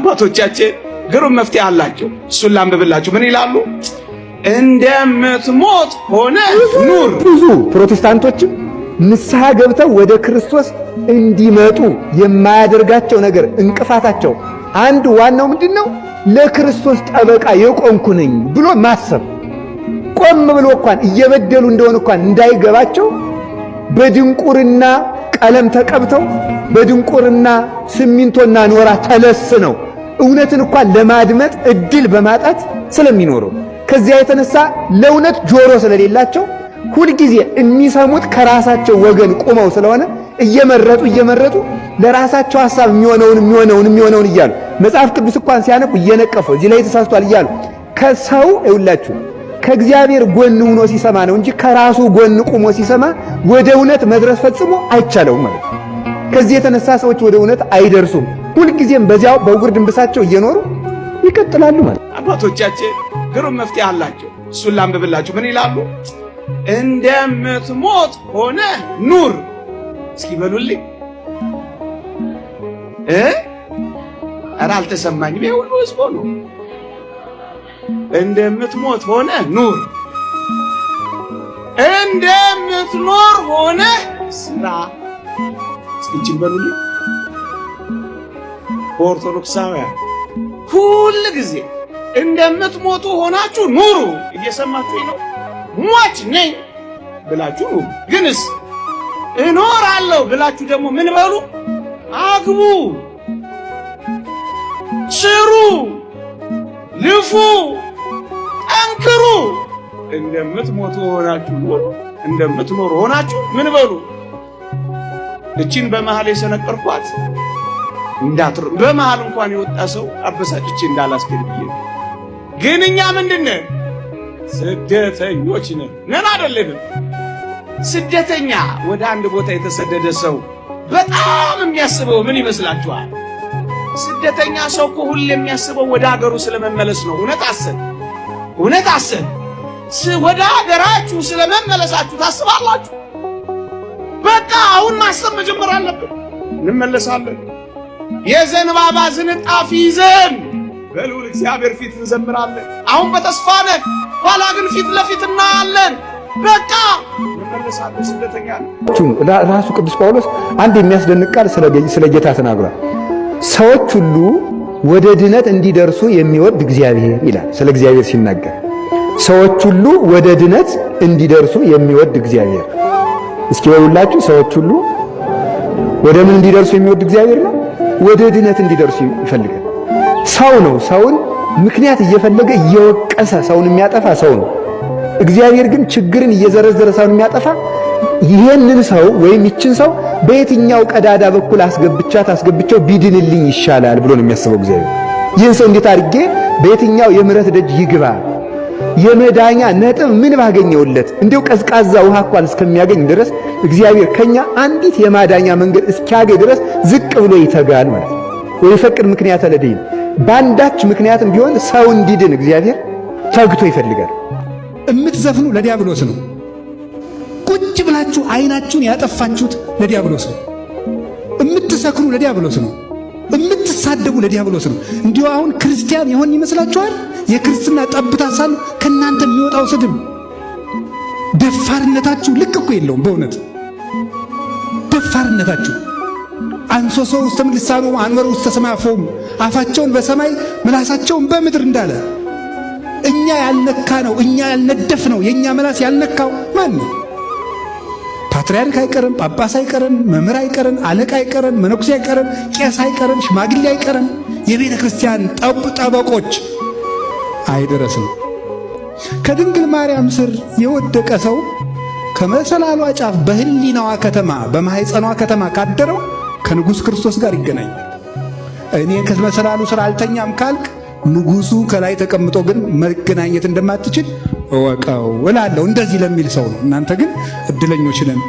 አባቶቻችን ግሩም መፍትሄ አላቸው። እሱን ላንብብላችሁ። ምን ይላሉ? እንደምትሞት ሆነ ኑር። ብዙ ፕሮቴስታንቶችም ንስሐ ገብተው ወደ ክርስቶስ እንዲመጡ የማያደርጋቸው ነገር እንቅፋታቸው አንዱ ዋናው ምንድነው? ለክርስቶስ ጠበቃ የቆምኩ ነኝ ብሎ ማሰብ። ቆም ብሎ እንኳን እየበደሉ እንደሆነ እንኳን እንዳይገባቸው በድንቁርና ቀለም ተቀብተው በድንቁርና ሲሚንቶና ኖራ ተለስነው እውነትን እንኳን ለማድመጥ እድል በማጣት ስለሚኖሩ ከዚያ የተነሳ ለእውነት ጆሮ ስለሌላቸው ሁልጊዜ የሚሰሙት ከራሳቸው ወገን ቆመው ስለሆነ እየመረጡ ለራሳቸው ሐሳብ የሚሆነውን እያሉ መጽሐፍ ቅዱስ እንኳን ሲያነቡ እየነቀፉ እዚህ ላይ ተሳስቷል እያሉ ከሰው ይውላችሁ ከእግዚአብሔር ጎን ሆኖ ሲሰማ ነው እንጂ ከራሱ ጎን ቆሞ ሲሰማ ወደ እውነት መድረስ ፈጽሞ አይቻለውም ማለት ነው። ከዚህ የተነሳ ሰዎች ወደ እውነት አይደርሱም። ሁልጊዜም በዚያው በውግር ድንብሳቸው እየኖሩ ይቀጥላሉ ማለት። አባቶቻችን ግሩም መፍትሄ አላቸው። እሱን ላንብብላችሁ። ምን ይላሉ? እንደምትሞት ሆነ ኑር። እስኪ በሉልኝ። ኧረ አልተሰማኝም። ይሄ ሁሉ ህዝብ ነው። እንደምትሞት ሆነ ኑር፣ እንደምትኖር ሆነ ስራ። እስኪ በሉልኝ። ኦርቶዶክሳውያን ሁል ጊዜ እንደምትሞቱ ሆናችሁ ኑሩ። እየሰማችሁኝ ነው? ሟች ነኝ ብላችሁ ኑሩ። ግንስ እኖራለሁ ብላችሁ ደግሞ ምን በሉ? አግቡ፣ ስሩ፣ ልፉ፣ ጠንክሩ። እንደምትሞቱ ሆናችሁ ኑሩ፣ እንደምትኖሩ ሆናችሁ ምን በሉ? እቺን በመሃል የሰነቀርኳት እንዳትሩ። በመሃል እንኳን የወጣ ሰው አበሳጭቼ እንዳላስገድ ብዬ። ግን እኛ ምንድነን? ስደተኞች ነን አይደለንም? ስደተኛ ወደ አንድ ቦታ የተሰደደ ሰው በጣም የሚያስበው ምን ይመስላችኋል? ስደተኛ ሰው እኮ ሁሌ የሚያስበው ወደ ሀገሩ ስለመመለስ ነው። እውነት አሰብ ወደ ሀገራችሁ ስለመመለሳችሁ ታስባላችሁ? በቃ አሁን ማሰብ መጀመር አለብን። እንመለሳለን። የዘንባባ ዝንጣፊ ይዘን በልዑል እግዚአብሔር ፊት እንዘምራለን። አሁን በተስፋ ነን፣ ኋላ ግን ፊት ለፊት እናያለን። በቃ እንመለሳለን። ስደተኛ ራሱ ቅዱስ ጳውሎስ አንድ የሚያስደንቅ ቃል ስለ ጌታ ተናግሯል። ሰዎች ሁሉ ወደ ድነት እንዲደርሱ የሚወድ እግዚአብሔር ይላል። ስለ እግዚአብሔር ሲናገር ሰዎች ሁሉ ወደ ድነት እንዲደርሱ የሚወድ እግዚአብሔር። እስኪ በሉላችሁ፣ ሰዎች ሁሉ ወደ ምን እንዲደርሱ የሚወድ እግዚአብሔር ነው? ወደ ድነት እንዲደርሱ ይፈልጋል። ሰው ነው ሰውን ምክንያት እየፈለገ እየወቀሰ ሰውን የሚያጠፋ ሰው ነው። እግዚአብሔር ግን ችግርን እየዘረዘረ ሰውን የሚያጠፋ ይሄንን ሰው ወይም ይችን ሰው በየትኛው ቀዳዳ በኩል አስገብቸው ቢድንልኝ ይሻላል ብሎ ነው የሚያስበው እግዚአብሔር። ይህን ሰው እንዴት አድርጌ በየትኛው የምሕረት ደጅ ይግባ፣ የመዳኛ ነጥብ ምን ባገኘውለት፣ እንዲው ቀዝቃዛ ውሃ እንኳን እስከሚያገኝ ድረስ እግዚአብሔር ከኛ አንዲት የማዳኛ መንገድ እስኪያገኝ ድረስ ዝቅ ብሎ ይተጋል ማለት ነው። ወይ ፈቅድ ምክንያት ለዲን ባንዳች ምክንያትም ቢሆን ሰው እንዲድን እግዚአብሔር ተግቶ ይፈልጋል። እምትዘፍኑ ለዲያብሎስ ነው። ቁጭ ብላችሁ አይናችሁን ያጠፋችሁት ለዲያብሎስ ነው። እምትሰክሩ ለዲያብሎስ ነው። እምትሳደቡ ለዲያብሎስ ነው። እንዲሁ አሁን ክርስቲያን ይሆን ይመስላችኋል? የክርስትና ጠብታ ሳሉ ከናንተ የሚወጣው ስድብ ደፋርነታችሁ ልክ እኮ የለውም። በእውነት ደፋርነታችሁ አንሶሶ ውስተ ልሳኖ አንወር ውስተ ሰማይ አፎሙ፣ አፋቸውን በሰማይ ምላሳቸውን በምድር እንዳለ እኛ ያልነካ ነው፣ እኛ ያልነደፍ ነው። የኛ ምላስ ያልነካው ማን ነው? ፓትርያርክ አይቀርም፣ ጳጳስ አይቀርም፣ መምህር አይቀርም፣ አለቃ አይቀርም፣ መነኩሴ አይቀርም፣ ቄስ አይቀርም፣ ሽማግሌ አይቀርም። የቤተ ክርስቲያን ጠበቆች አይደረስም። ከድንግል ማርያም ስር የወደቀ ሰው ከመሰላሏ ጫፍ በህሊናዋ ከተማ በማህፀኗ ከተማ ካደረው ከንጉሥ ክርስቶስ ጋር ይገናኛል። እኔ ከመሰላሉ ስር አልተኛም ካልክ ንጉሱ ከላይ ተቀምጦ ግን መገናኘት እንደማትችል እወቀው እላለሁ። እንደዚህ ለሚል ሰው ነው። እናንተ ግን እድለኞች ነን።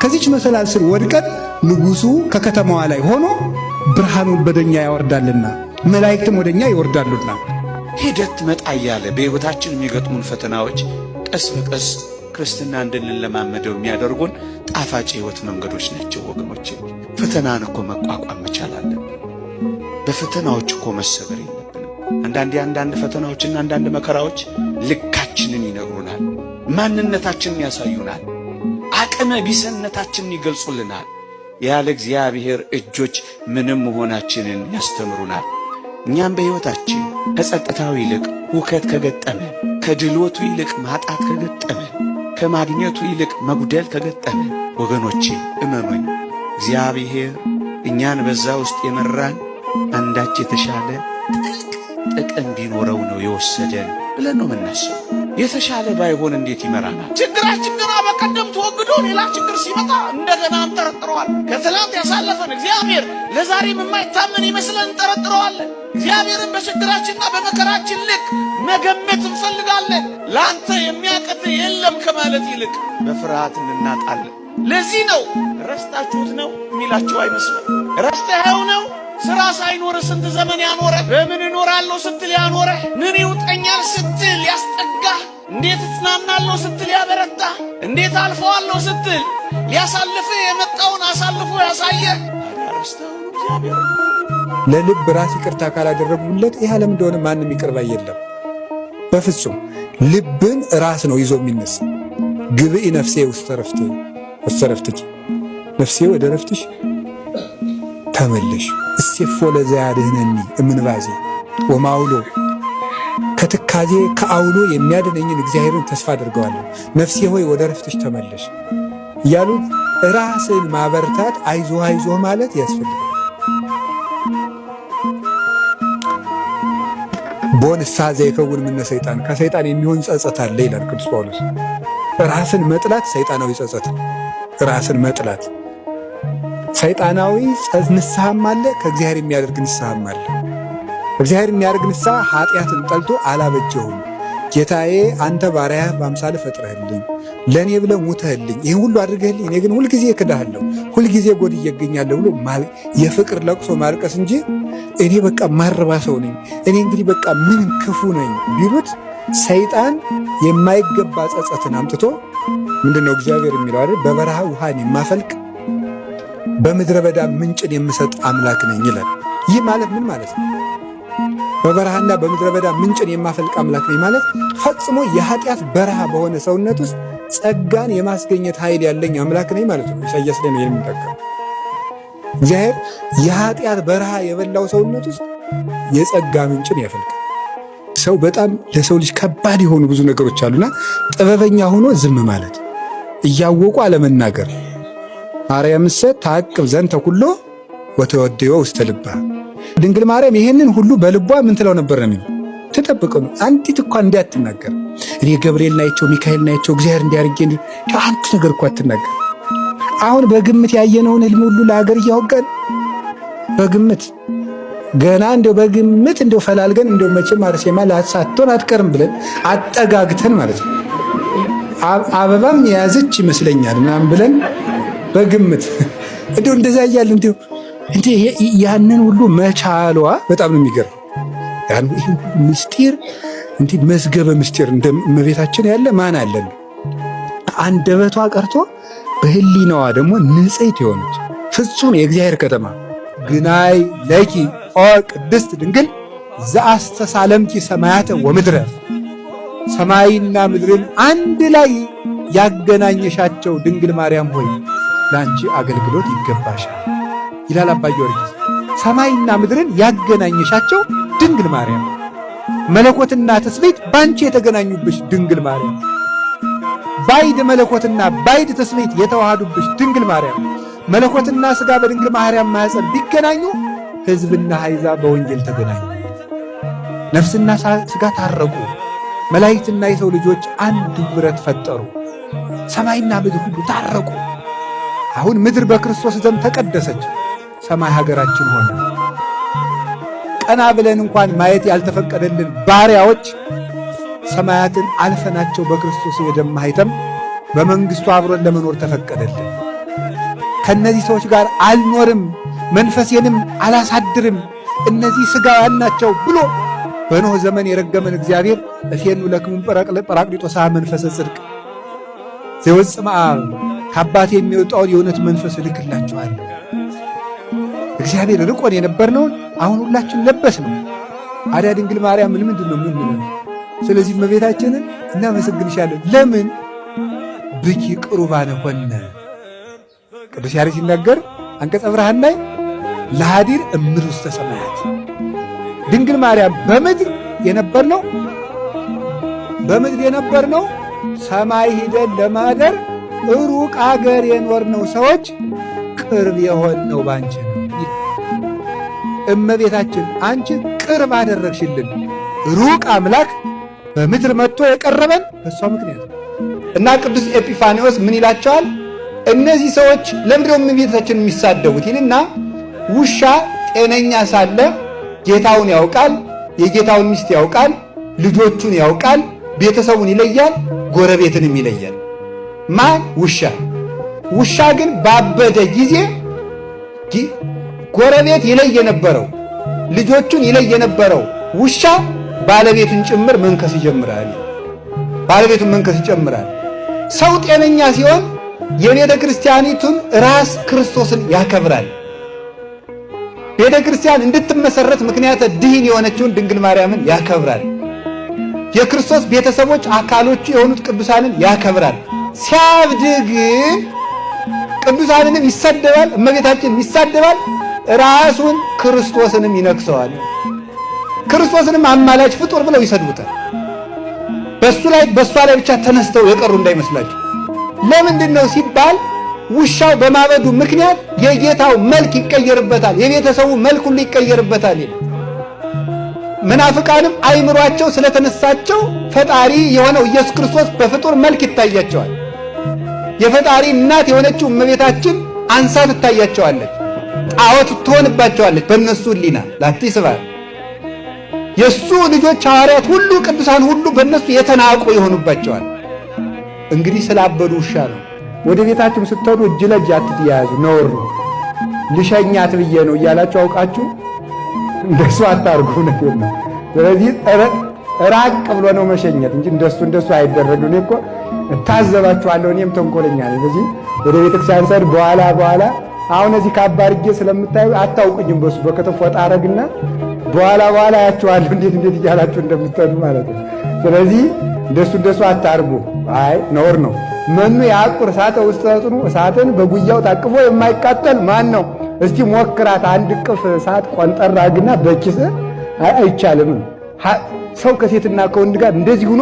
ከዚች መሰላል ስር ወድቀን ንጉሱ ከከተማዋ ላይ ሆኖ ብርሃኑን በደኛ ያወርዳልና መላእክትም ወደኛ ይወርዳሉና ሂደት መጣ እያለ በሕይወታችን የሚገጥሙን ፈተናዎች ቀስ በቀስ ክርስትና እንድንለማመደው የሚያደርጉን ጣፋጭ ሕይወት መንገዶች ናቸው ወገኖች። ፈተናን እኮ መቋቋም መቻል አለብን። በፈተናዎች እኮ መሰበር የለብንም። አንዳንድ ፈተናዎችና አንዳንድ መከራዎች ልካችንን ይነግሩናል፣ ማንነታችንን ያሳዩናል፣ አቅመ ቢሰነታችንን ይገልጹልናል። ያለ እግዚአብሔር እጆች ምንም መሆናችንን ያስተምሩናል። እኛም በሕይወታችን ከጸጥታው ይልቅ ሁከት ከገጠመን፣ ከድሎቱ ይልቅ ማጣት ከገጠመን፣ ከማግኘቱ ይልቅ መጉደል ከገጠመን፣ ወገኖቼ እመኑኝ እግዚአብሔር እኛን በዛ ውስጥ የመራን አንዳች የተሻለ ጥልቅ ጥቅም ቢኖረው ነው የወሰደን ብለን ነው የምናስበው። የተሻለ ባይሆን እንዴት ይመራናል? ችግራችን ገና በቀደም ተወግዶ ሌላ ችግር ሲመጣ እንደገና እንጠረጥረዋል። ከትላንት ያሳለፈን እግዚአብሔር ለዛሬም የማይታመን ይመስለን እንጠረጥረዋለን። እግዚአብሔርን በችግራችንና በመከራችን ልክ መገመት እንፈልጋለን። ለአንተ የሚያቀት የለም ከማለት ይልቅ በፍርሃት እንናጣለን። ለዚህ ነው ረስታችሁት ነው የሚላቸው አይመስልም። ረስተኸው ነው ሥራ ሳይኖር ስንት ዘመን ያኖረ፣ በምን እኖራለሁ ስትል ያኖረ፣ ምን ይውጠኛል ስትል ያስጠጋህ፣ እንዴት እጽናናለሁ ስትል ያበረታ፣ እንዴት አልፈዋለሁ ስትል ሊያሳልፍህ የመጣውን አሳልፎ ያሳየህ ረስተኸው ነው እግዚአብሔር። ለልብ ራስ ይቅርታ ካላደረጉለት ይህ ዓለም እንደሆነ ማንም ይቅር ባይ የለም በፍጹም። ልብን ራስ ነው ይዞ የሚነሳ። ግብኢ ነፍሴ ውስተ ዕረፍትኪ፣ ነፍሴ ወደ ዕረፍትሽ ተመለሽ። እሴፎ ለዘያድኅነኒ እምንባዜ ወማውሎ፣ ከትካዜ ከአውሎ የሚያድነኝን እግዚአብሔርን ተስፋ አድርገዋለሁ። ነፍሴ ሆይ ወደ ዕረፍትሽ ተመለሽ እያሉት ራስን ማበርታት፣ አይዞህ ማለት ያስፈልጋል። ቦንሳ ዘይከውን ምነ ሰይጣን፣ ከሰይጣን የሚሆን ጸጸት አለ ይላል ቅዱስ ጳውሎስ። ራስን መጥላት ሰይጣናዊ ጸጸት ነው። ራስን መጥላት ሰይጣናዊ ንስሐም አለ፣ ከእግዚአብሔር የሚያደርግ ንስሐም አለ። እግዚአብሔር የሚያደርግ ንስሐ ኃጢአትን ጠልቶ አላበጀሁም፣ ጌታዬ አንተ ባሪያህ በአምሳልህ ፈጥረህልኝ፣ ለእኔ ብለህ ሙተህልኝ፣ ይህን ሁሉ አድርገህልኝ፣ እኔ ግን ሁልጊዜ እክድሃለሁ፣ ሁልጊዜ ጎድዬ እገኛለሁ ብሎ የፍቅር ለቅሶ ማልቀስ እንጂ እኔ በቃ ማረባ ሰው ነኝ፣ እኔ እንግዲህ በቃ ምንም ክፉ ነኝ ቢሉት ሰይጣን የማይገባ ጸጸትን አምጥቶ ምንድነው እግዚአብሔር የሚለው አይደል? በበረሃ ውሃን የማፈልቅ በምድረ በዳ ምንጭን የምሰጥ አምላክ ነኝ ይላል። ይህ ማለት ምን ማለት ነው? በበረሃና በምድረ በዳ ምንጭን የማፈልቅ አምላክ ነኝ ማለት ፈጽሞ የኃጢአት በረሃ በሆነ ሰውነት ውስጥ ጸጋን የማስገኘት ኃይል ያለኝ አምላክ ነኝ ማለት ነው። ኢሳይያስ ላይ ነው የሚጠቀመው። እግዚአብሔር የኃጢአት በረሃ የበላው ሰውነት ውስጥ የጸጋ ምንጭን ያፈልቃል። ሰው በጣም ለሰው ልጅ ከባድ የሆኑ ብዙ ነገሮች አሉና ጥበበኛ ሆኖ ዝም ማለት፣ እያወቁ አለመናገር። ማርያምሰ ታቅብ ዘንተ ኩሎ ወተወደዮ ውስተ ልባ። ድንግል ማርያም ይሄንን ሁሉ በልቧ ምን ትለው ነበር ነው? ትጠብቀው ነው። አንዲት እንኳን እንዳትናገር። እኔ ገብርኤል ናቸው ሚካኤል ናቸው እግዚአብሔር እንዲያርጌ አንድ ነገር እንኳን አትናገር። አሁን በግምት ያየነውን ህልም ሁሉ ለሀገር እያወጋን በግምት ገና እንደው በግምት እንደው ፈላልገን እንደው መቼም አርሴማ ላሳቶን አትቀርም ብለን አጠጋግተን ማለት ነው። አበባም የያዘች ይመስለኛል ምናምን ብለን በግምት እንደው እንደዛ እያለ እንደው ያንን ሁሉ መቻሏ በጣም ነው የሚገርም። ያን ምስጢር እንዲህ መዝገበ ምስጢር እንደ እመቤታችን ያለ ማን አለን? አንደበቷ ቀርቶ በህሊናዋ ደግሞ ንጽሕት የሆነች ፍጹም የእግዚአብሔር ከተማ ግናይ ለኪ ኦ ቅድስት ድንግል ዘአስተሳለምኪ ሰማያተ ወምድረ፣ ሰማይና ምድርን አንድ ላይ ያገናኘሻቸው ድንግል ማርያም ሆይ ለአንቺ አገልግሎት ይገባሻል ይላል አባ ጊዮርጊስ። ሰማይና ምድርን ያገናኘሻቸው ድንግል ማርያም፣ መለኮትና ትስብእት ባንቺ የተገናኙብሽ ድንግል ማርያም፣ ባይድ መለኮትና ባይድ ትስብእት የተዋሃዱብሽ ድንግል ማርያም፣ መለኮትና ሥጋ በድንግል ማርያም ማኅፀን ቢገናኙ ሕዝብና አሕዛብ በወንጌል ተገናኙ። ነፍስና ሥጋ ታረቁ። መላእክትና የሰው ልጆች አንድ ኅብረት ፈጠሩ። ሰማይና ምድር ሁሉ ታረቁ። አሁን ምድር በክርስቶስ ደም ተቀደሰች። ሰማይ ሀገራችን ሆነ። ቀና ብለን እንኳን ማየት ያልተፈቀደልን ባሪያዎች ሰማያትን አልፈናቸው በክርስቶስ የደም ማኅተም በመንግሥቱ አብሮን ለመኖር ተፈቀደልን። ከነዚህ ሰዎች ጋር አልኖርም፣ መንፈሴንም አላሳድርም፣ እነዚህ ሥጋውያን ናቸው ብሎ በኖህ ዘመን የረገመን እግዚአብሔር እፌኑ ለክሙ ጰራቅሊጦስ መንፈሰ ጽድቅ ዘወፅእ እምአብ፣ ከአባቴ የሚወጣውን የእውነት መንፈስ እልክላችኋለሁ። እግዚአብሔር ርቆን የነበርነውን አሁን ሁላችን ለበስ ነው። አዳ ድንግል ማርያምን ምንድን ነው የምንለው? ስለዚህ እመቤታችንን እናመሰግንሻለን። ለምን ብኪ ቅሩባነ ሆነ። ቅዱስ ያሬድ ሲናገር አንቀጸ ብርሃን ላይ ለሃዲር እምር ውስተ ሰማያት ድንግል ማርያም በምድር የነበርነው ሰማይ ሂደን ለማደር ሩቅ አገር የኖርነው ሰዎች ቅርብ የሆንነው ባንቺ ነው። እመቤታችን አንቺ ቅርብ አደረግሽልን። ሩቅ አምላክ በምድር መጥቶ የቀረበን በሷ ምክንያት እና ቅዱስ ኤጲፋኒዎስ ምን ይላቸዋል? እነዚህ ሰዎች ለምንድነው እመቤታችን የሚሳደቡት ይልና ውሻ ጤነኛ ሳለ ጌታውን ያውቃል፣ የጌታውን ሚስት ያውቃል፣ ልጆቹን ያውቃል፣ ቤተሰቡን ይለያል፣ ጎረቤትንም ይለያል። ማን? ውሻ። ውሻ ግን ባበደ ጊዜ ጎረቤት ይለይ የነበረው ልጆቹን ይለይ የነበረው ውሻ ባለቤቱን ጭምር መንከስ ይጀምራል። ሰው ጤነኛ ሲሆን የቤተ ክርስቲያኒቱን ራስ ክርስቶስን ያከብራል። ቤተ ክርስቲያን እንድትመሰረት ምክንያት ድህን የሆነችውን ድንግል ማርያምን ያከብራል። የክርስቶስ ቤተሰቦች አካሎቹ የሆኑት ቅዱሳንን ያከብራል። ሲያብድ ግን ቅዱሳንንም ይሳደባል፣ እመቤታችንን ይሳደባል፣ ራሱን ክርስቶስንም ይነክሰዋል። ክርስቶስንም አማላጅ ፍጡር ብለው ይሰድቡታል። በእሷ ላይ ብቻ ተነስተው የቀሩ እንዳይመስላችሁ። ለምንድን ነው ሲባል ውሻው በማበዱ ምክንያት የጌታው መልክ ይቀየርበታል፣ የቤተሰቡ መልክ ሁሉ ይቀየርበታል። መናፍቃንም አይምሯቸው ስለተነሳቸው ፈጣሪ የሆነው ኢየሱስ ክርስቶስ በፍጡር መልክ ይታያቸዋል። የፈጣሪ እናት የሆነችው እመቤታችን አንሳ ትታያቸዋለች፣ ጣዖት ትሆንባቸዋለች። በእነሱ ሕሊና ላቲ ስባል የእሱ ልጆች ሐዋርያት ሁሉ ቅዱሳን ሁሉ በእነሱ የተናቁ ይሆኑባቸዋል። እንግዲህ ስላበዱ ውሻ ነው። ወደ ቤታችሁም ስትሄዱ እጅ ለእጅ አትያያዙ፣ ነውር ነው። ልሸኛት ብዬ ነው እያላችሁ አውቃችሁ እንደሱ አታርጉ ነው። ስለዚህ ራቅ ብሎ ነው መሸኘት እንጂ እንደሱ አይደረግም። እኔ እኮ እታዘባችኋለሁ፣ እኔም ተንኮለኛ ነኝ። ስለዚህ ወደ ቤተክርስቲያን ሰድ በኋላ አሁን እዚህ ካባርጌ ስለምታዩ አታውቁኝም። በሱ በከተፍ ወጣ አረግና በኋላ አያችኋለሁ እንዴት እያላችሁ እንደምትሄዱ ማለት ነው። ስለዚህ እንደሱ አታርጉ። አይ ነውር ነው። መኑ ያቁር እሳተ ውስጥ ተጽኑ እሳትን በጉያው ታቅፎ የማይቃጠል ማን ነው? እስቲ ሞክራት። አንድ ቅፍ እሳት ቆንጠር አድርግና በኪስ አይቻልም። ሰው ከሴትና ከወንድ ጋር እንደዚህ ሆኖ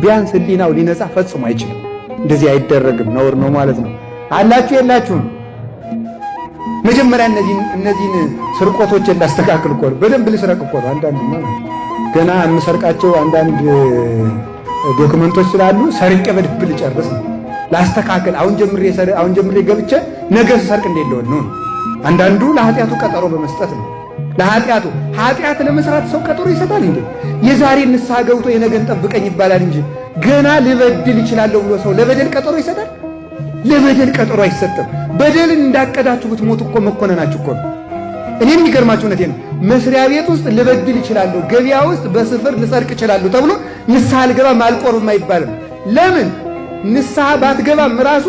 ቢያንስ ሕሊናው ሊነጻ ፈጽሞ አይችልም። እንደዚህ አይደረግም፣ ነውር ነው ማለት ነው። አላችሁ የላችሁም? መጀመሪያ እነዚህን ስርቆቶች እንዳስተካክል እኮ ነው። በደንብ ልስረቅ እኮ ነው። አንዳንድ ገና የምሰርቃቸው አንዳንድ ዶክመንቶች ስላሉ ሰርቄ በደንብ ልጨርስ ነው። ላስተካክል አሁን ጀምሬ ገብቼ ነገ ስሰርቅ እንዴት ሊሆን ነው? አንዳንዱ ለኃጢአቱ ቀጠሮ በመስጠት ነው። ኃጢአት ለመስራት ሰው ቀጠሮ ይሰጣል እንዴ? የዛሬ ንስሐ ገብቶ የነገን ጠብቀኝ ይባላል እንጂ ገና ልበድል ይችላለሁ ብሎ ሰው ለበደል ቀጠሮ ይሰጣል? ለበደል ቀጠሮ አይሰጥም። በደልን እንዳቀዳችሁ ብትሞቱ እኮ መኮነናችሁ እኮ ነው። እኔም የሚገርማችሁ እውነቴ ነው። መስሪያ ቤት ውስጥ ልበድል ይችላለሁ፣ ገበያ ውስጥ በስፍር ልሰርቅ ይችላለሁ ተብሎ ንስሐ አልገባም አልቆርብም አይባልም። ለምን? ንስሐ ባትገባም ራሱ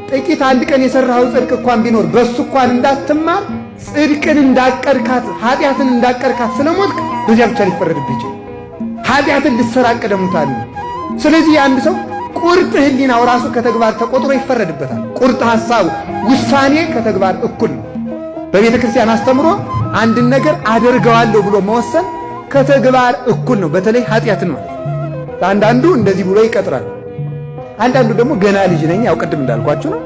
ጥቂት አንድ ቀን የሰራኸው ጽድቅ እንኳን ቢኖር በሱ እንኳን እንዳትማር ጽድቅን እንዳቀርካት ኃጢአትን እንዳቀርካት ስለሞትክ በዚያ ብቻ ሊፈረድብህ ይችላል። ኃጢአትን ልትሰራ አቅደሙታል። ስለዚህ አንድ ሰው ቁርጥ ሕሊናው ራሱ ከተግባር ተቆጥሮ ይፈረድበታል። ቁርጥ ሐሳቡ ውሳኔ ከተግባር እኩል ነው። በቤተ ክርስቲያን አስተምሮ አንድን ነገር አደርገዋለሁ ብሎ መወሰን ከተግባር እኩል ነው። በተለይ ኃጢአትን ማለት አንዳንዱ እንደዚህ ብሎ ይቀጥራል። አንዳንዱ ደግሞ ገና ልጅ ነኝ ያው ቅድም እንዳልኳችሁ ነው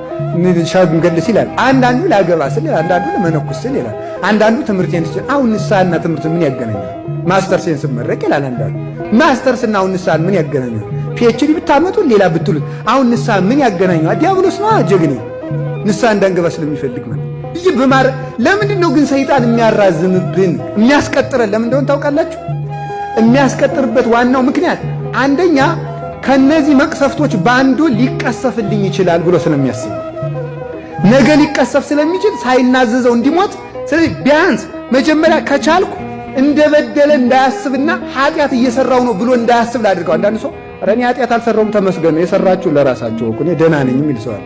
ሸምገል ሲል ይላል። አንዳንዱ ላገባ ስል ይላል። አንዳንዱ ለመነኩስ ስል ይላል። አንዳንዱ ትምህርቴን ሲል አሁን ንስሐና ትምህርት ምን ያገናኛል? ማስተርሴን ስመረቅ ይላል። አንዳንዱ ማስተርስና አሁን ንስሐን ምን ያገናኛል? ፒኤችዲ ብታመጡ ሌላ ብትሉት አሁን ንስሐ ምን ያገናኛል? ዲያብሎስ ነው ጀግኔ ንስሐ እንዳንገባ ስለሚፈልግ ነው። ይህ በማር ለምንድን ነው ግን ሰይጣን የሚያራዝምብን የሚያስቀጥረን? ለምን እንደሆነ ታውቃላችሁ? የሚያስቀጥርበት ዋናው ምክንያት አንደኛ ከነዚህ መቅሰፍቶች በአንዱ ሊቀሰፍልኝ ይችላል ብሎ ስለሚያስብ ነገ ሊቀሰፍ ስለሚችል ሳይናዘዘው እንዲሞት። ስለዚህ ቢያንስ መጀመሪያ ከቻልኩ እንደበደለ እንዳያስብና ኃጢአት እየሰራው ነው ብሎ እንዳያስብ ላድርገው። አንዳንድ ሰው እኔ ኃጢአት አልሰራውም ተመስገን ነው የሰራችሁ ለራሳችሁ እኮ እኔ ደህና ነኝ የሚል ሰው አለ።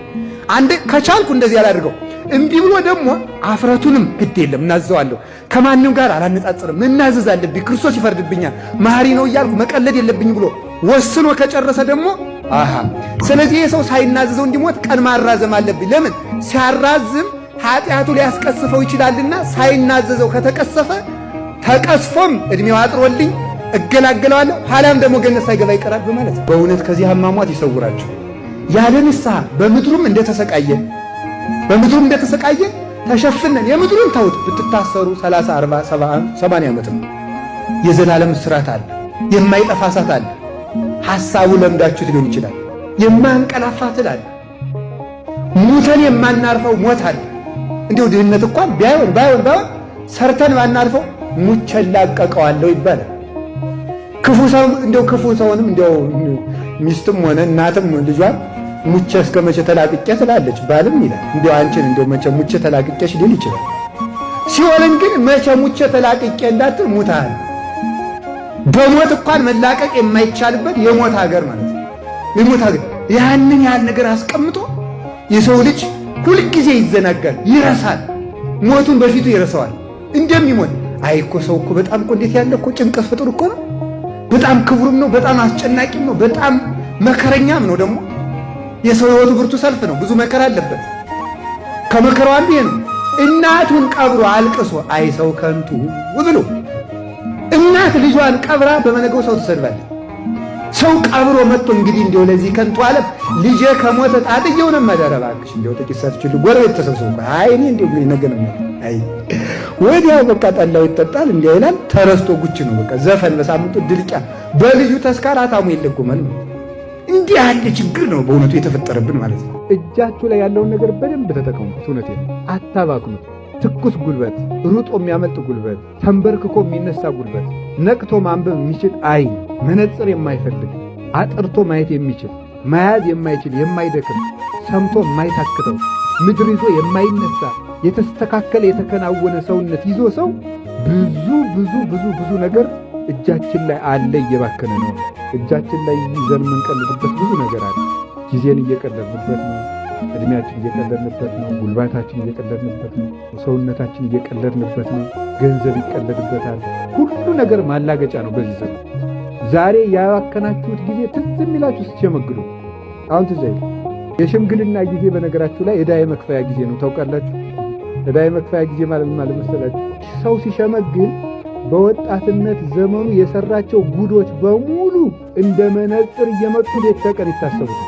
አንዴ ከቻልኩ እንደዚህ ያላድርገው። እምቢ ብሎ ደግሞ አፍረቱንም ግድ የለም እናዘዋለሁ፣ ከማንም ጋር አላነጻጽርም፣ እናዘዝ አለብኝ፣ ክርስቶስ ይፈርድብኛል፣ መሐሪ ነው እያልኩ መቀለድ የለብኝ ብሎ ወስኖ ከጨረሰ ደግሞ ስለዚህ የሰው ሳይናዘዘው እንዲሞት ቀን ማራዘም አለብኝ። ለምን ሲያራዝም ኃጢአቱ ሊያስቀስፈው ይችላልና ሳይናዘዘው ከተቀሰፈ ተቀስፎም እድሜው አጥሮልኝ እገላገለዋለሁ፣ ኋላም ደግሞ ገነት ሳይገባ ይቀራል በማለት ነው። በእውነት ከዚህ አሟሟት ይሰውራችሁ። ያለ ንስሐ በምድሩም እንደተሰቃየን ተሸፍነን የምድሩን ተውት ብትታሰሩ 30 40 70 ዓመት ነው። የዘላለም እስራት አለ፣ የማይጠፋ እሳት አለ። ሐሳቡ ለምዳችሁት ሊሆን ይችላል። የማንቀላፋ ትል አለ፣ ሙተን የማናርፈው ሞት አለ። እንዲሁ ድህነት እንኳን ባይሆን ሰርተን ባናርፈው ሙቸን ላቀቀዋለሁ ይባላል። ክፉ ሰውንም እንዲያው ሚስትም ሆነ እናትም ልጇን ሙቸ እስከ መቼ ተላቅቄ ትላለች፣ ባልም ይላል እንዲያው አንቺን እንዲያው መቼ ሙቸ ተላቅቄሽ ሊል ይችላል። ሲኦልን ግን መቼ ሙቸ ተላቅቄ እንዳትል ሙታል። በሞት እንኳን መላቀቅ የማይቻልበት የሞት ሀገር ማለት ነው። የሞት ሀገር ያንን ያህል ነገር አስቀምጦ የሰው ልጅ ሁልጊዜ ይዘናጋል፣ ይረሳል። ሞቱን በፊቱ ይረሳዋል እንደሚሞት። አይ እኮ ሰው እኮ በጣም እኮ እንዴት ያለ እኮ ጭንቀት ፍጡር እኮ ነው። በጣም ክቡርም ነው፣ በጣም አስጨናቂም ነው፣ በጣም መከረኛም ነው። ደግሞ የሰው ሕይወቱ ብርቱ ሰልፍ ነው፣ ብዙ መከራ አለበት። ከመከራው አንዱ ይሄ ነው። እናቱን ቀብሮ አልቅሶ አይ ሰው ከንቱ ብሎ እናት ልጇን ቀብራ በመነገው ሰው ትሰድባለች። ሰው ቀብሮ መጥቶ እንግዲህ እንዲያው ለዚህ ከንቱ ዓለም ልጄ ከሞተ ጣጥየው ነው ማደረ እባክሽ እንዲያው ጥቂት ሰጥችል ጎረቤት ተሰብስቦ አይ እኔ እንዲያው ምን ነገር ነው አይ ወዲያው በቃ ጠላው ይጠጣል እንዲያ ይላል። ተረስቶ ጉች ነው በቃ ዘፈን በሳምንቱ ድልቂያ በልጁ ተስካር አታሙ የለጉመል። እንዲህ ያለ ችግር ነው በእውነቱ የተፈጠረብን ማለት ነው። እጃችሁ ላይ ያለውን ነገር በደንብ ተጠቀሙት። እውነቴን አታባክኑት። ትኩስ ጉልበት፣ ሩጦ የሚያመልጥ ጉልበት፣ ተንበርክኮ የሚነሳ ጉልበት፣ ነቅቶ ማንበብ የሚችል አይን፣ መነጽር የማይፈልግ አጥርቶ ማየት የሚችል መያዝ የማይችል የማይደክም ሰምቶ የማይታክተው ምድር ይዞ የማይነሳ የተስተካከለ የተከናወነ ሰውነት ይዞ ሰው ብዙ ነገር እጃችን ላይ አለ፣ እየባከነ ነው። እጃችን ላይ ይዘን የምንቀልድበት ብዙ ነገር አለ። ጊዜን እየቀለድንበት ነው። እድሜያችን እየቀለድንበት ነው። ጉልባታችን እየቀለድንበት ነው። ሰውነታችን እየቀለድንበት ነው። ገንዘብ ይቀለድበታል። ሁሉ ነገር ማላገጫ ነው በዚህ ዘመን። ዛሬ ያባከናችሁት ጊዜ ትዝ የሚላችሁ ስትሸመግሉ አሁን ትዝ አይል። የሽምግልና ጊዜ በነገራችሁ ላይ ዕዳ የመክፈያ ጊዜ ነው። ታውቃላችሁ? ዕዳ የመክፈያ ጊዜ ማለት መሰላችሁ? ሰው ሲሸመግል በወጣትነት ዘመኑ የሰራቸው ጉዶች በሙሉ እንደ መነጽር እየመጡ ሌት ተቀን ይታሰቡት።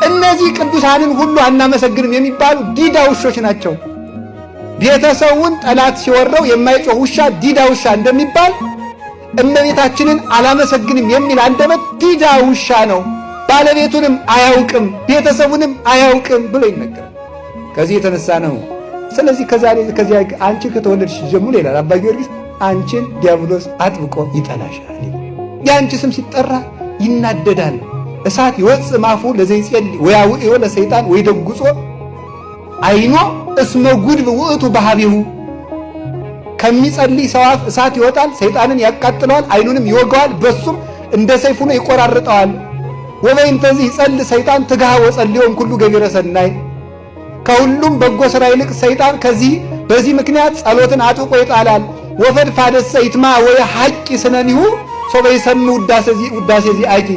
እነዚህ ቅዱሳንን ሁሉ አናመሰግንም የሚባሉ ዲዳ ውሾች ናቸው። ቤተሰቡን ጠላት ሲወረው የማይጮህ ውሻ ዲዳ ውሻ እንደሚባል እመቤታችንን አላመሰግንም የሚል አንደበት ዲዳ ውሻ ነው። ባለቤቱንም አያውቅም ቤተሰቡንም አያውቅም ብሎ ይነገራል። ከዚህ የተነሳ ነው። ስለዚህ ከዚያ አንቺ ከተወለድሽ ጀምሮ ይላል አባ ጊዮርጊስ አንቺን ዲያብሎስ አጥብቆ ይጠላሻል። የአንቺ ስም ሲጠራ ይናደዳል። እሳት ይወፅ ማፉ ለዘይጼል ወያውዮ ለሰይጣን ወይ ደጉጾ አይኖ እስመ ጉድብ ውእቱ ባህቢሁ። ከሚጸልይ ሰው አፍ እሳት ይወጣል፣ ሰይጣንን ያቃጥለዋል፣ አይኑንም ይወገዋል፣ በሱም እንደ ሰይፍ ሆኖ ይቆራርጠዋል። ወበእንተዚህ ይጸል ሰይጣን ትግሃ ወጸልዮም ኩሉ ገቢረ ሰናይ። ከሁሉም በጎ ሥራ ይልቅ ሰይጣን በዚህ ምክንያት ጸሎትን አጥብቆ ይጣላል። ወፈድፋደሰ ይትማ ወይ ሐቂ ስነኒሁ ሶበ ይሰሚ ውዳሴ ዚአኪ።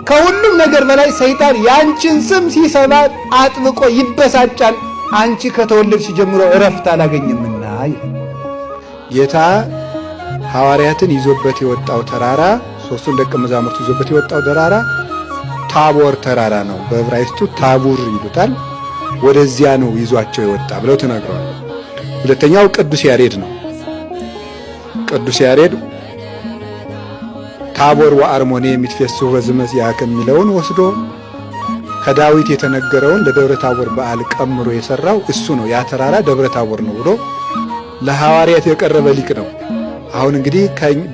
ከሁሉም ነገር በላይ ሰይጣን ያንቺን ስም ሲሰማ አጥብቆ ይበሳጫል። አንቺ ከተወለድሽ ጀምሮ እረፍት አላገኘምና። ጌታ ሐዋርያትን ይዞበት የወጣው ተራራ፣ ሦስቱን ደቀ መዛሙርት ይዞበት የወጣው ተራራ ታቦር ተራራ ነው። በዕብራይስጡ ታቡር ይሉታል። ወደዚያ ነው ይዟቸው የወጣ ብለው ተናግረዋል። ሁለተኛው ቅዱስ ያሬድ ነው። ቅዱስ ያሬድ ታቦር ወአርሞኔ የሚትፌስሑ በዝመዚያ ከሚለውን ወስዶ ከዳዊት የተነገረውን ለደብረ ታቦር በዓል ቀምሮ የሰራው እሱ ነው። ያ ተራራ ደብረ ታቦር ነው ብሎ ለሐዋርያት የቀረበ ሊቅ ነው። አሁን እንግዲህ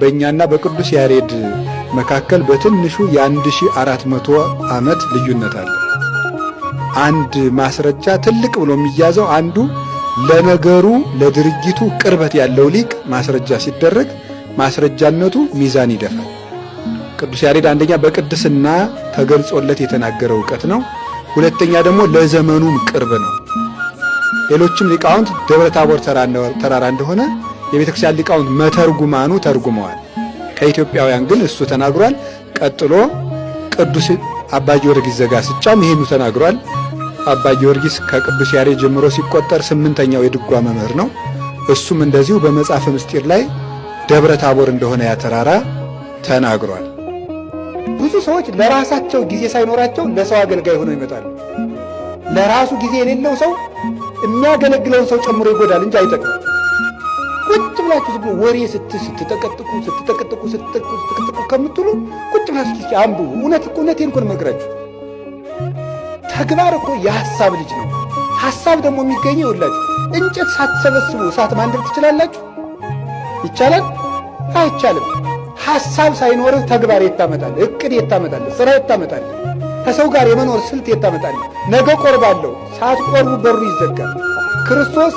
በእኛና በቅዱስ ያሬድ መካከል በትንሹ የ1400 ዓመት ልዩነት አለ። አንድ ማስረጃ ትልቅ ብሎ የሚያዘው አንዱ ለነገሩ ለድርጊቱ ቅርበት ያለው ሊቅ ማስረጃ ሲደረግ ማስረጃነቱ ሚዛን ይደፋል። ቅዱስ ያሬድ አንደኛ በቅድስና ተገልጾለት የተናገረው ዕውቀት ነው። ሁለተኛ ደግሞ ለዘመኑም ቅርብ ነው። ሌሎችም ሊቃውንት ደብረ ታቦር ተራራ እንደሆነ የቤተ ክርስቲያን ሊቃውንት መተርጉማኑ ተርጉመዋል። ከኢትዮጵያውያን ግን እሱ ተናግሯል። ቀጥሎ ቅዱስ አባ ጊዮርጊስ ዘጋስጫም ይሄኑ ተናግሯል። አባ ጊዮርጊስ ከቅዱስ ያሬድ ጀምሮ ሲቆጠር 8ኛው የድጓ መምህር ነው። እሱም እንደዚሁ በመጽሐፈ ምስጢር ላይ ደብረ ታቦር እንደሆነ ያ ተራራ ተናግሯል። ብዙ ሰዎች ለራሳቸው ጊዜ ሳይኖራቸው ለሰው አገልጋይ ሆነው ይመጣሉ። ለራሱ ጊዜ የሌለው ሰው የሚያገለግለውን ሰው ጨምሮ ይጎዳል እንጂ አይጠቅም። ቁጭ ብላችሁ ዝም ብሎ ወሬ ስትጠቀጥቁ ከምትሉ ቁጭ ብላችሁ እስኪ አንብቡ። እውነቴን እኮ ነው የምነግራችሁ። ተግባር እኮ የሐሳብ ልጅ ነው። ሐሳብ ደግሞ የሚገኘው ይኸውላችሁ፣ እንጨት ሳትሰበስቡ እሳት ማንደድ ትችላላችሁ? ይቻላል? አይቻልም። ሐሳብ ሳይኖርህ ተግባር የት ታመጣለህ? ዕቅድ የት ታመጣለህ? ሥራ የት ታመጣለህ? ከሰው ጋር የመኖር ስልት የት ታመጣለህ? ነገ ቆርባለሁ፣ ሳትቆርቡ በሩ ይዘጋል። ክርስቶስ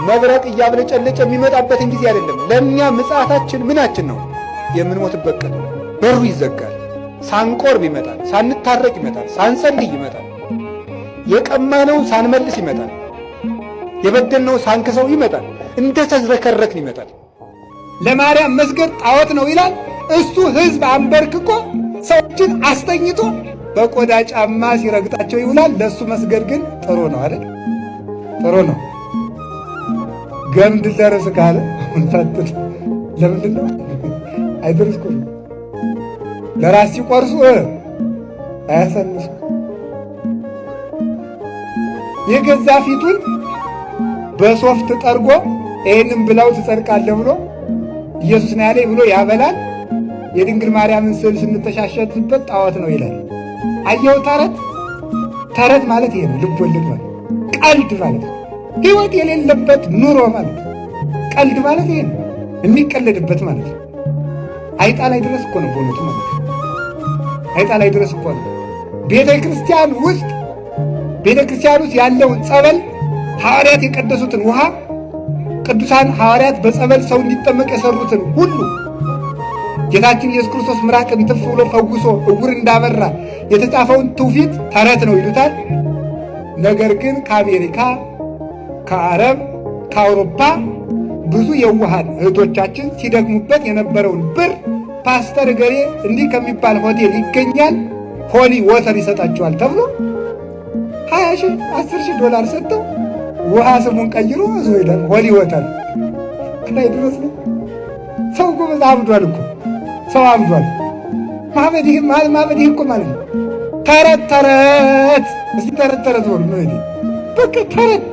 መብረቅ እያብለጨለጨ የሚመጣበትን ጊዜ አይደለም። ለእኛ ምጽአታችን ምናችን ነው? የምንሞትበት ቀን። በሩ ይዘጋል። ሳንቆርብ ይመጣል፣ ሳንታረቅ ይመጣል፣ ሳንጸልይ ይመጣል፣ የቀማነውን ሳንመልስ ይመጣል፣ የበደልነውን ሳንክሰው ይመጣል፣ እንደ ተዝረከረክን ይመጣል። ለማርያም መስገድ ጣዖት ነው ይላል። እሱ ሕዝብ አንበርክኮ ሰዎችን አስተኝቶ በቆዳ ጫማ ሲረግጣቸው ይውላል። ለእሱ መስገድ ግን ጥሩ ነው አይደል? ጥሩ ነው። ገምድ ደረስ ካለ እንፈትት። ለምንድን ነው አይደርስኩ? ለራስ ሲቆርሱ አያሰንሱ። የገዛ ፊቱን በሶፍት ጠርጎ ይህንም ብላው ትጸድቃለህ ብሎ ኢየሱስ ነው ያለኝ ብሎ ያበላል። የድንግል ማርያምን ስዕል ስንተሻሸትበት ጣዖት ነው ይላል። አየው ተረት ማለት ይሄ ነው። ልብ ወለድ ማለት ቀልድ ማለት ነው። ሕይወት የሌለበት ኑሮ ማለት ነው። ቀልድ ማለት ይሄ ነው። የሚቀለድበት ማለት ነው። አይጣ ላይ ድረስ እኮ ነው በእውነቱ ማለት ነው። አይጣ ላይ ድረስ እኮ ነው። ቤተ ክርስቲያን ውስጥ ያለውን ጸበል ሐዋርያት የቀደሱትን ውሃ ቅዱሳን ሐዋርያት በጸበል ሰው እንዲጠመቅ የሰሩትን ሁሉ ጌታችን ኢየሱስ ክርስቶስ ምራቅን ትፍ ብሎ ፈውሶ እውር እንዳበራ የተጻፈውን ትውፊት ተረት ነው ይሉታል። ነገር ግን ከአሜሪካ፣ ከአረብ፣ ከአውሮፓ ብዙ የዋሃን እህቶቻችን ሲደግሙበት የነበረውን ብር ፓስተር ገሬ እንዲህ ከሚባል ሆቴል ይገኛል ሆሊ ወተር ይሰጣቸዋል ተብሎ 20,000 $10,000 ዶላር ሰጥተው ውሃ ስሙን ቀይሮ እዞ ይላል ሆሊ ወተር ላይ ድረስ ነው። ሰው እኮ በጣም አብዷል እኮ ሰው አብዷል። ማበድ ይሄ እኮ ማለት ነው። ተረት እስኪ ተረት ሆኖ ነው። በቃ ተረት